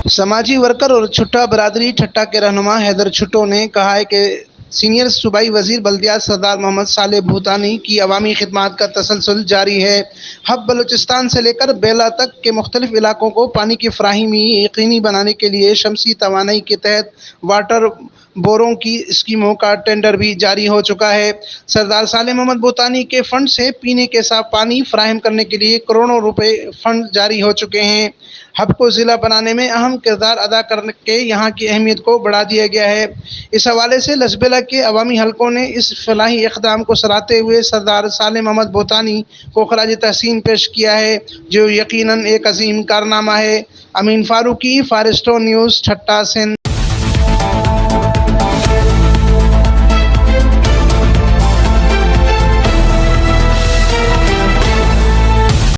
سماجی ورکر اور چھٹا برادری ٹھٹا کے رہنما حیدر چھٹو نے کہا ہے کہ سینئر صوبائی وزیر بلدیات سردار محمد صالح بھوتانی کی عوامی خدمات کا تسلسل جاری ہے۔ ہب بلوچستان سے لے کر بیلا تک کے مختلف علاقوں کو پانی کی فراہمی یقینی بنانے کے لیے شمسی توانائی کے تحت واٹر بوروں کی اسکیموں کا ٹینڈر بھی جاری ہو چکا ہے۔ سردار صالح محمد بھوتانی کے فنڈ سے پینے کے صاف پانی فراہم کرنے کے لیے کروڑوں روپے فنڈ جاری ہو چکے ہیں۔ ہب کو ضلع بنانے میں اہم کردار ادا کر کے یہاں کی اہمیت کو بڑھا دیا گیا ہے۔ اس حوالے سے لسبیلا کے عوامی حلقوں نے اس فلاحی اقدام کو سراہتے ہوئے سردار صالح محمد بھوتانی کو خراج تحسین پیش کیا ہے، جو یقیناً ایک عظیم کارنامہ ہے۔ امین فاروقی، فارسٹو نیوز، ٹھٹا، سندھ۔